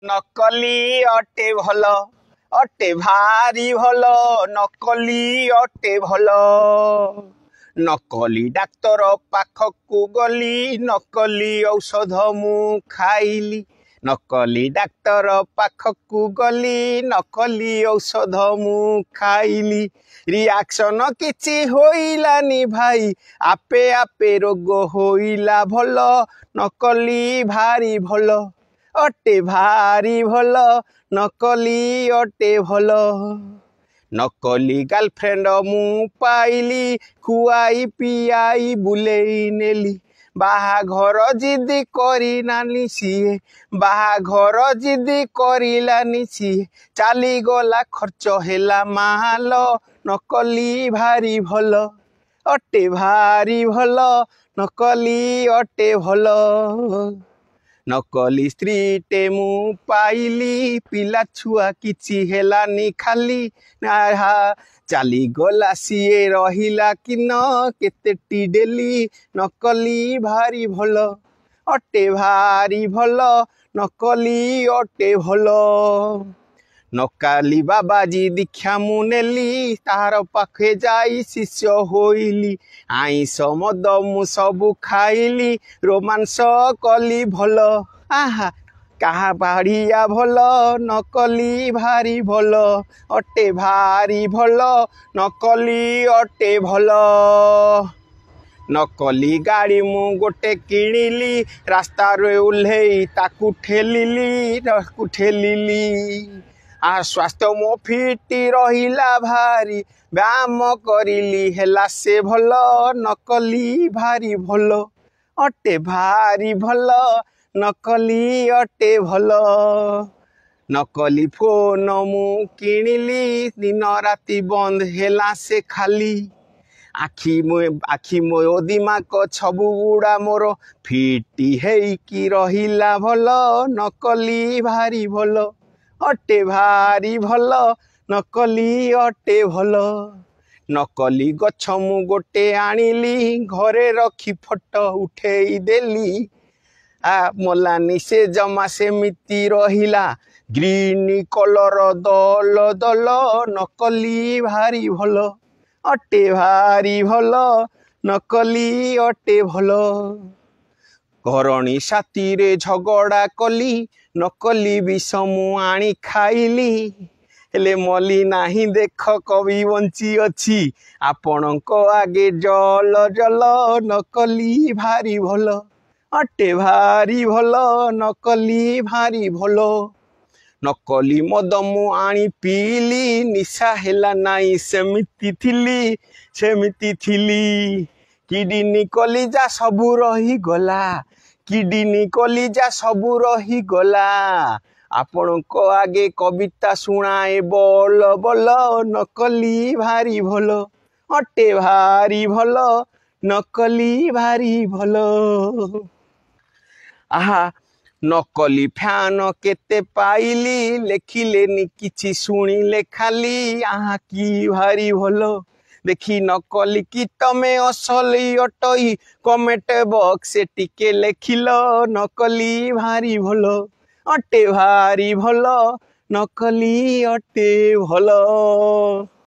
नकली अटे भल अटे भारी भल नकली अटे भल नकली डाक्तर पाखकु गली नकली औषध मु खाइली नकली डाक्तर पाखकु गली नकली औषध मु खाइली रिएक्शन किछि होइलानी भाई आपे आपे रोग होइला भल नकली भारी भल अटे भारी भल नकली अटे भल नकली गर्लफ्रेंड मु पाइली खुआई पियाई बुलेई नेली बाहाघर जिद्दी करी नानी सीए बाहाघर जिद्दी करिलानी सीए चाली गला खर्च हेला माल नकली भारी भल अटे भारी भल नकली अटे भल नकली स्त्री टे मु पाइली पिला छुआ किछि हेलानी खाली नाहा चाली गला सीए रहिला कि न केतेटी डेली नकली भारी भल अटे भारी भल नकली अटे भल नकाली बाबाजी दीक्षा मु नेली तार पाखे जाई शिष्य होइली आईस मद मु सबु खाइली रोमांस कली भल आहा कहा बाड़िया भल नकली भारी भल अटे भारी भल नकली अटे भल नकली गाड़ी मु गोटे किणिली रास्ता रे उल्हेई ताकू ठेलिली आ स्वास्थ्य मो फिटी रहिला भारी व्यायाम करिली हेला से भल नकली भारी भल अटे भारी भल नकली अटे भल नकली फोन मु किणिली दिन राति बंद हेला से खाली आखि मो दिमाग छबु गुड़ा मोर फिटी हेकी रहिला भल नकली भारी भल अटे भारी भल नकली अटे भल नकली गछ मु गोटे आनिली घरे रखी फोटो उठेई देली मोलानी से जमा सेमिति रहिला ग्रीन कलर दल दल नकली भारी भल अटे भारी भल नकली अटे भल घरणी साथी रे झगड़ा कली नकली विष मु आनी खाइली हेले मली नाही देख कवि बंची अछि आपणक आगे जल जल नकली भारी भल अटे भारी भल नकली भारी भल नकली मद मु आनी पीली निशा हेला नाई सेमिति थिली किडनी कलिजा सबु रही गला किडनी कलिजा सबु रही गला आपणक आगे कविता सुनाए बोल बोल नकली भारी भल अटे भारी भल नकली भारी भल आहा नकली फैन केते पाइली लेखिलेनी किछि शुणिले खाली आहा की भारी भल देखी नकली कि तमे असली अटई कमेंट बॉक्स टिके लेखिल नकली भारी भल अटे भारी भल नकली अटे भल।